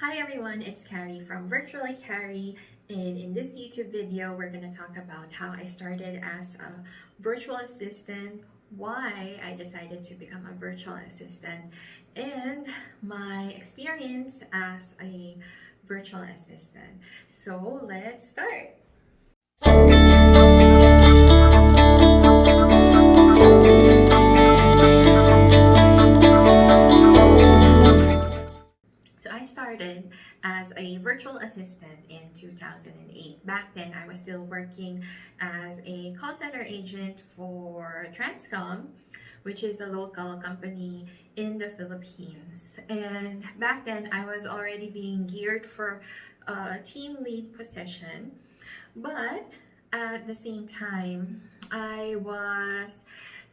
Hi everyone, it's Carrie from Virtually Carrie, and in this YouTube video we're going to talk about how I started as a virtual assistant, why I decided to become a virtual assistant, and my experience as a virtual assistant. So let's start. So I started as a virtual assistant in 2008. Back then, I was still working as a call center agent for Transcom, which is a local company in the Philippines. And back then, I was already being geared for a team lead position. But at the same time, I was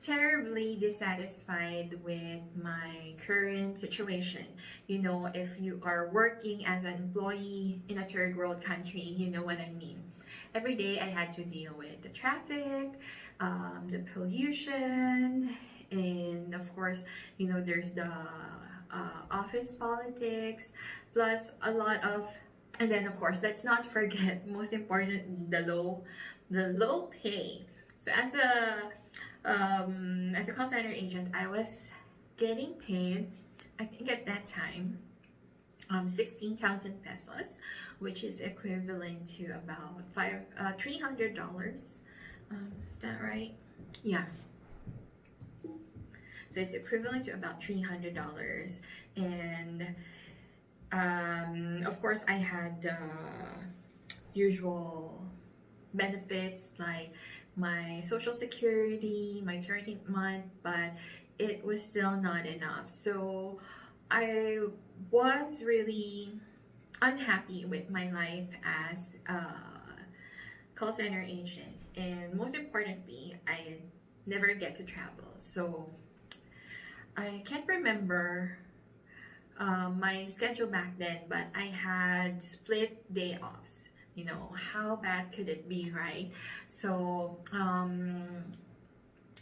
terribly dissatisfied with my current situation. You know, if you are working as an employee in a third world country, you know what I mean. Every day I had to deal with the traffic, the pollution, and of course, you know, there's the office politics, plus a lot of, and then of course, let's not forget, most important, the low pay. So as a call center agent, I was getting paid, I think at that time, 16,000 pesos, which is equivalent to about $300. Is that right? Yeah. So it's equivalent to about $300, and of course, I had usual benefits like my social security, my 13th month, but it was still not enough. So I was really unhappy with my life as a call center agent, and most importantly, I never get to travel. So I can't remember my schedule back then, but I had split day offs. You know, how bad could it be, right? So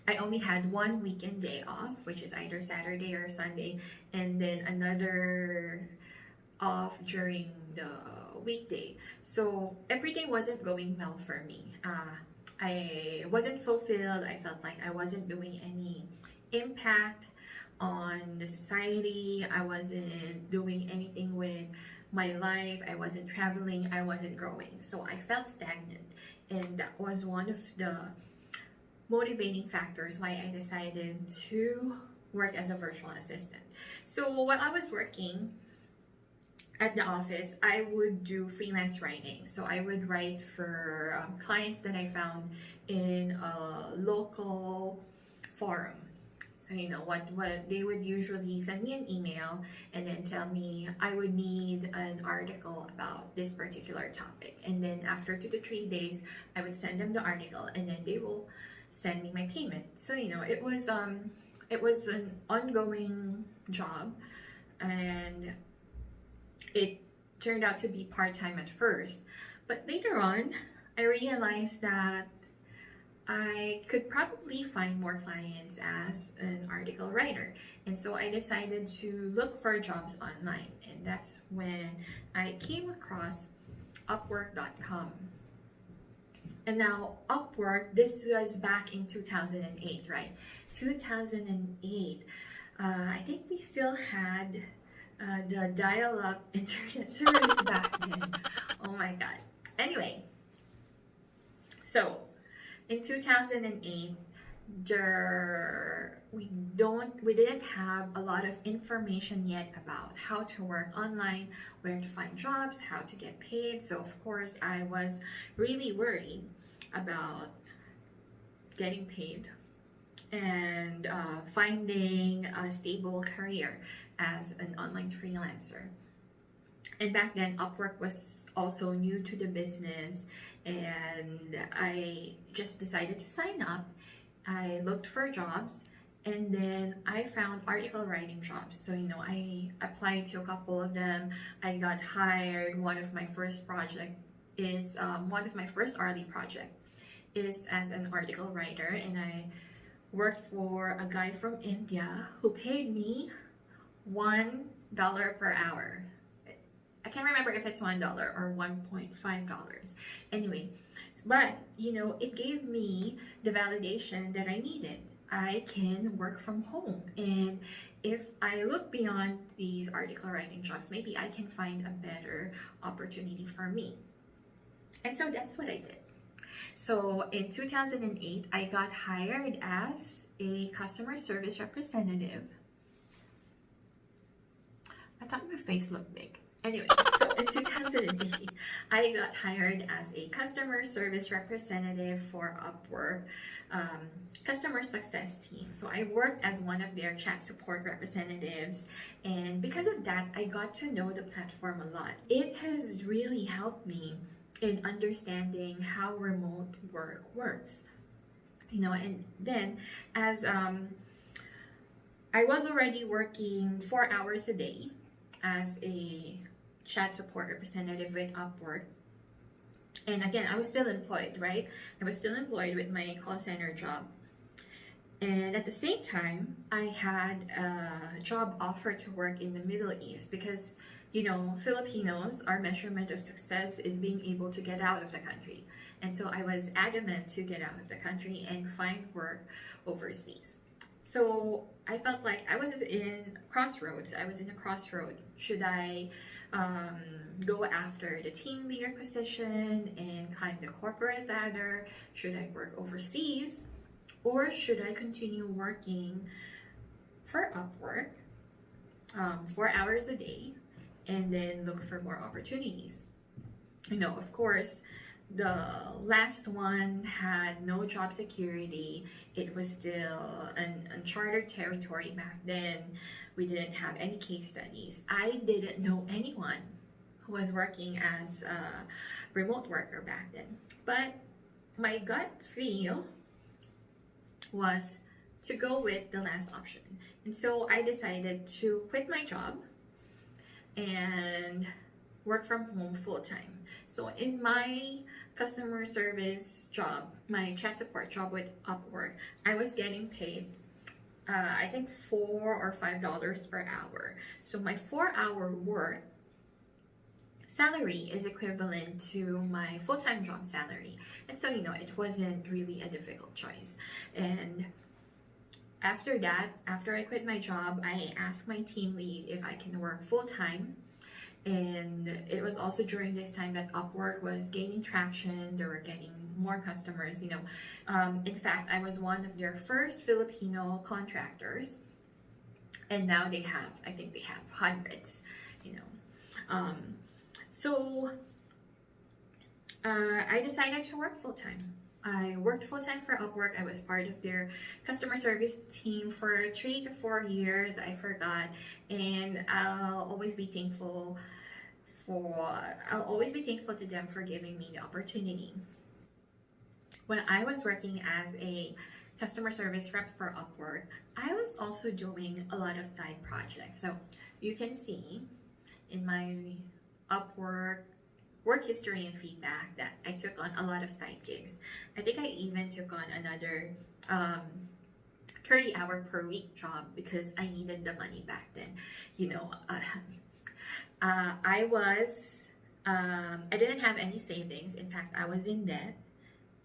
I only had one weekend day off, which is either Saturday or Sunday, and then another off during the weekday. So everything wasn't going well for me. I wasn't fulfilled. I felt like I wasn't doing any impact on the society. I wasn't doing anything with my life. I wasn't traveling. I wasn't growing. So I felt stagnant, and that was one of the motivating factors why I decided to work as a virtual assistant. So while I was working at the office, I would do freelance writing. So I would write for clients that I found in a local forum. So you know what they would usually send me an email and then tell me I would need an article about this particular topic, and then after 2 to 3 days I would send them the article, and then they will send me my payment. So you know, it was an ongoing job, and it turned out to be part-time at first, but later on I realized that I could probably find more clients as an article writer. And so I decided to look for jobs online. And that's when I came across Upwork.com. And now Upwork, this was back in 2008, right? 2008. I think we still had the dial-up internet service back then. Oh my God. Anyway, so in 2008, we didn't have a lot of information yet about how to work online, where to find jobs, how to get paid. So of course, I was really worried about getting paid and finding a stable career as an online freelancer. And back then, Upwork was also new to the business, and I just decided to sign up. I looked for jobs, and then I found article writing jobs. So, you know, I applied to a couple of them. I got hired. One of my first hourly project is as an article writer, and I worked for a guy from India who paid me $1 per hour. can't remember if it's $1 or $1.5. Anyway, but it gave me the validation that I needed. I can work from home, and if I look beyond these article writing jobs, maybe I can find a better opportunity for me. And so that's what I did. So in 2008, I got hired as a customer service representative. I thought my face looked big. Anyway, so in 2008, I got hired as a customer service representative for Upwork customer success team. So I worked as one of their chat support representatives, and because of that, I got to know the platform a lot. It has really helped me in understanding how remote work works. And then as I was already working 4 hours a day as a chat support representative with Upwork. And again, I was still employed, right? I was still employed with my call center job. And at the same time, I had a job offer to work in the Middle East because, Filipinos, our measurement of success is being able to get out of the country. And so I was adamant to get out of the country and find work overseas. So I felt like I was in a crossroad. Should I go after the team leader position and climb the corporate ladder? Should I work overseas? Or should I continue working for Upwork 4 hours a day and then look for more opportunities? Of course, the last one had no job security. It was still an uncharted territory back then. We didn't have any case studies. I didn't know anyone who was working as a remote worker back then. But my gut feel was to go with the last option. And so I decided to quit my job and work from home full-time. So in my customer service job, my chat support job with Upwork, I was getting paid I think $4 or $5 per hour. So my 4-hour work salary is equivalent to my full-time job salary. And so, it wasn't really a difficult choice. And after that, after I quit my job, I asked my team lead if I can work full-time. And it was also during this time that Upwork was gaining traction. They were getting more customers, In fact, I was one of their first Filipino contractors. And now I think they have hundreds, So I decided to work full-time. I worked full-time for Upwork. I was part of their customer service team for 3 to 4 years. I forgot. And I'll always be thankful to them for giving me the opportunity. When I was working as a customer service rep for Upwork, I was also doing a lot of side projects. So you can see in my Upwork work history and feedback that I took on a lot of side gigs. I think I even took on another 30-hour per week job because I needed the money back then. I didn't have any savings. In fact, I was in debt,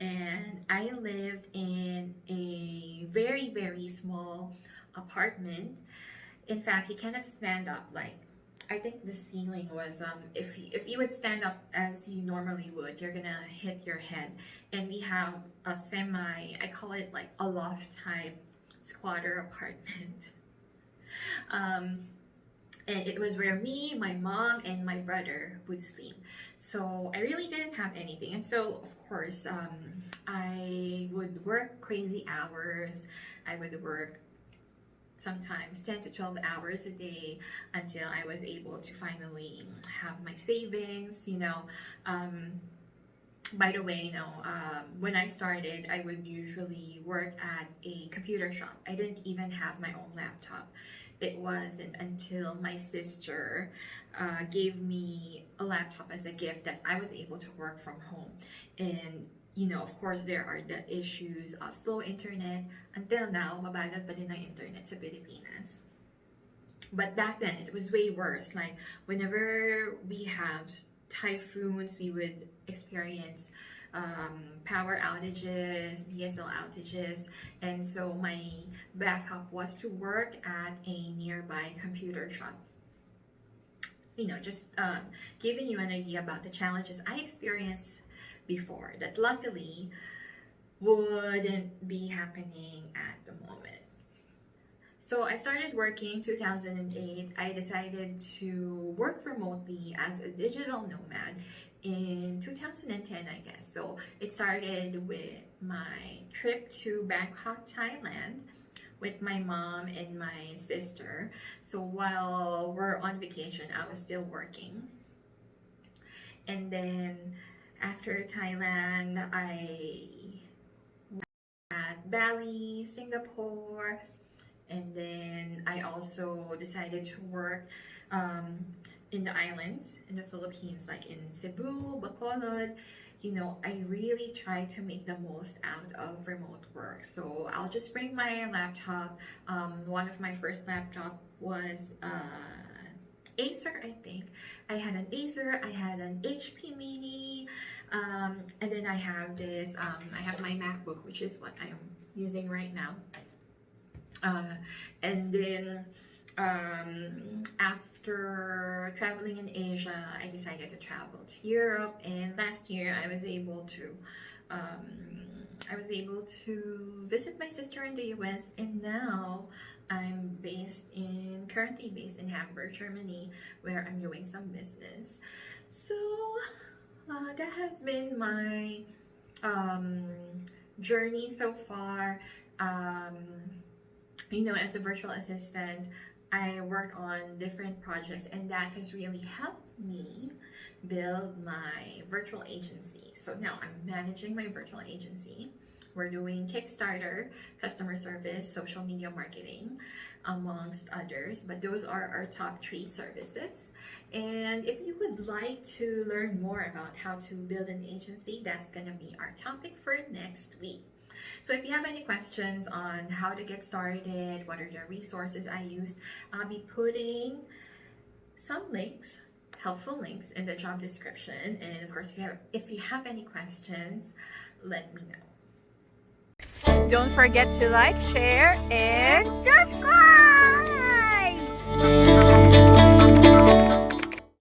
and I lived in a very, very small apartment. In fact, you cannot stand up. I think the ceiling was, if you would stand up as you normally would, you're gonna hit your head. And we have a I call it like a loft type squatter apartment. And it was where me, my mom, and my brother would sleep. So I really didn't have anything. And so, of course, I would work crazy hours. I would work sometimes 10 to 12 hours a day until I was able to finally have my savings, By the way, when I started, I would usually work at a computer shop. I didn't even have my own laptop. It wasn't until my sister gave me a laptop as a gift that I was able to work from home. And of course, there are the issues of slow internet. Until now, mabagal pa din ang internet sa Pilipinas. But back then it was way worse. Like whenever we have typhoons, we would experience power outages, DSL outages, and so my backup was to work at a nearby computer shop. Just giving you an idea about the challenges I experienced before that luckily wouldn't be happening at the moment. So I started working 2008. I decided to work remotely as a digital nomad in 2010, I guess. So it started with my trip to Bangkok, Thailand, with my mom and my sister. So while we're on vacation, I was still working. And then after Thailand, I at Bali, Singapore, and then I also decided to work in the islands in the Philippines, like in Cebu, Bacolod. I really try to make the most out of remote work. So I'll just bring my laptop. One of my first laptop was Acer, I think. I had an Acer, I had an HP Mini, and then I have this, I have my MacBook, which is what I'm using right now. And then after traveling in Asia, I decided to travel to Europe, and last year I was able to visit my sister in the US, and now I'm currently based in Hamburg, Germany, where I'm doing some business. So that has been my journey so far. As a virtual assistant, I worked on different projects, and that has really helped me build my virtual agency. So now I'm managing my virtual agency. We're doing Kickstarter, customer service, social media marketing, amongst others, but those are our top 3 services. And if you would like to learn more about how to build an agency, that's gonna be our topic for next week. So if you have any questions on how to get started, what are the resources I used, I'll be putting some links, helpful links, in the job description. And of course, if you have any questions, let me know. Don't forget to like, share, and subscribe!